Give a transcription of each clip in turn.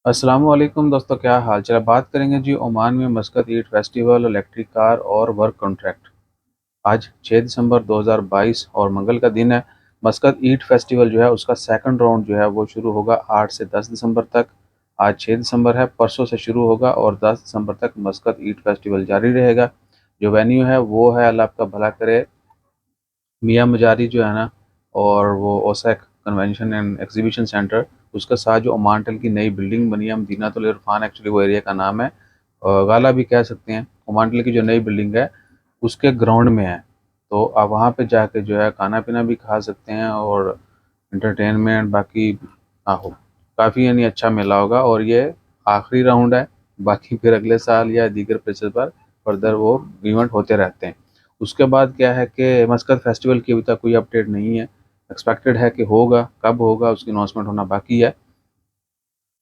अस्सलाम वालेकुम दोस्तों, क्या हाल चाल। बात करेंगे जी ओमान में मस्कत ईद फेस्टिवल, इलेक्ट्रिक कार और वर्क कॉन्ट्रैक्ट। आज 6 दिसंबर 2022 और मंगल का दिन है। मस्कत ईद फेस्टिवल जो है उसका सेकंड राउंड जो है वो शुरू होगा 8 से 10 दिसंबर तक। आज 6 दिसंबर है, परसों से शुरू होगा और 10 दिसंबर तक मस्कत ईद फेस्टिवल जारी रहेगा। जो वेन्यू है वो है, अल्लाह आपका भला करे, मियाँ मजारी जो है ना, और वो ओसैक कन्वेंशन एंड एग्जीबिशन सेंटर, उसके साथ जो ओमानटल की नई बिल्डिंग बनी है, मदीनातुल इरफान एक्चुअली वो एरिया का नाम है, गाला भी कह सकते हैं। ओमानटल की जो नई बिल्डिंग है उसके ग्राउंड में है। तो आप वहाँ पे जाके जो है खाना पीना भी खा सकते हैं और इंटरटेनमेंट बाकी। आहो, काफ़ी यानी अच्छा मेला होगा और ये आखिरी राउंड है। बाकी फिर अगले साल या दीगर प्लेसेस पर फर्दर वो इवेंट होते रहते हैं। उसके बाद क्या है कि मस्कत फेस्टिवल की अभी तक कोई अपडेट नहीं है। एक्सपेक्टेड है कि होगा, कब होगा उसकी अनाउंसमेंट होना बाकी है।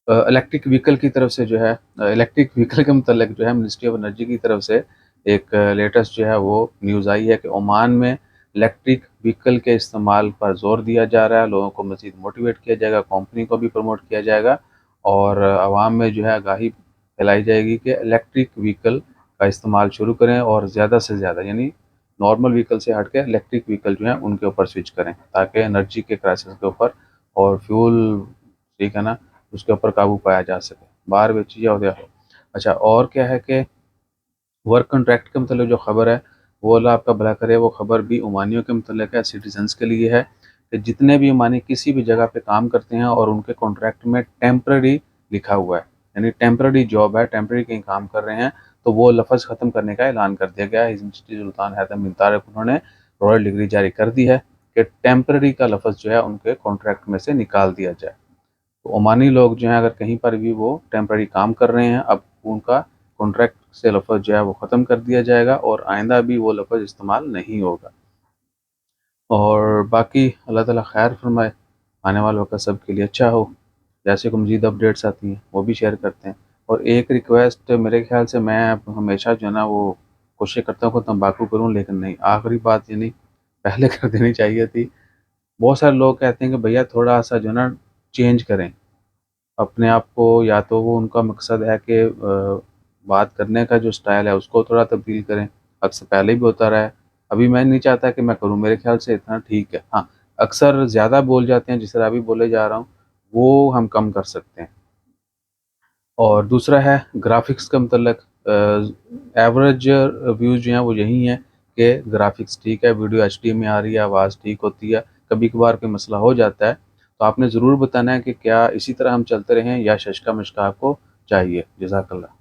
इलेक्ट्रिक व्हीकल की तरफ से जो है, इलेक्ट्रिक व्हीकल के मतलब जो है मिनिस्ट्री ऑफ एनर्जी की तरफ से एक लेटेस्ट जो है वो न्यूज़ आई है कि ओमान में इलेक्ट्रिक व्हीकल के इस्तेमाल पर जोर दिया जा रहा है। लोगों को मज़ीद मोटिवेट किया जाएगा, कंपनी को भी प्रमोट किया जाएगा और आवाम में जो है आगाही फैलाई जाएगी कि इलेक्ट्रिक व्हीकल का इस्तेमाल शुरू करें और ज़्यादा से ज़्यादा यानी नॉर्मल व्हीकल से हट के इलेक्ट्रिक व्हीकल जो है उनके ऊपर स्विच करें, ताकि एनर्जी के क्राइसिस के ऊपर और फ्यूल, ठीक है ना, उसके ऊपर काबू पाया जा सके। बाहर बेची जाओ या। अच्छा, और क्या है कि वर्क कॉन्ट्रैक्ट के मतलब जो खबर है वो अल्लाह आपका भला करे, वो खबर भी ओमानियों के मतलब है, सिटीजन्स के लिए है कि जितने भी ओमानी किसी भी जगह पे काम करते हैं और उनके कॉन्ट्रैक्ट में टेम्पररी लिखा हुआ है, यानी टेम्पररी जॉब है, टेम्पररी कहीं काम कर रहे हैं, तो वो लफ्ज़ ख़त्म करने का ऐलान कर दिया गया है। हिज़ मिनिस्ट्री सुल्तान हैदम बिन तारिक उन्होंने रॉयल डिग्री जारी कर दी है कि टेम्पररी का लफ्ज़ जो है उनके कॉन्ट्रैक्ट में से निकाल दिया जाए। तो ओमानी लोग जो हैं अगर कहीं पर भी वो टेम्पररी काम कर रहे हैं, अब उनका कॉन्ट्रैक्ट से लफ्ज़ जो है वो ख़त्म कर दिया जाएगा और आइंदा भी वो लफ्ज़ इस्तेमाल नहीं होगा। और बाकी अल्लाह ताला खैर फरमाए, आने वाले वक़्त सबके लिए अच्छा हो। जैसे कोई मज़ीद अपडेट्स आती हैं वो भी शेयर करते हैं। और एक रिक्वेस्ट मेरे ख़्याल से, मैं अब हमेशा जो है ना वो कोशिश करता हूँ कि तम्बाकू करूँ, लेकिन नहीं, आखिरी बात यानी पहले कर देनी चाहिए थी। बहुत सारे लोग कहते हैं कि भैया थोड़ा-सा जो है ना चेंज करें अपने आप को, या तो वो उनका मकसद है कि बात करने का जो स्टाइल है उसको थोड़ा तब्दील करें। अक्सर पहले भी होता रहा है, अभी मैं नहीं चाहता कि मैं करूँ, मेरे ख़्याल से इतना ठीक है। हाँ, अक्सर ज़्यादा बोल जाते हैं जिस तरह अभी बोले जा रहा हूँ, वो हम कम कर सकते हैं। और दूसरा है ग्राफ़िक्स का मतलब, एवरेज व्यूज़ जो हैं वो यही हैं कि ग्राफ़िक्स ठीक है, वीडियो एचडी में आ रही है, आवाज़ ठीक होती है, कभी-कभार कोई मसला हो जाता है, तो आपने ज़रूर बताना है कि क्या इसी तरह हम चलते रहें या शशका-मशका आपको चाहिए। जज़ाकल्लाह।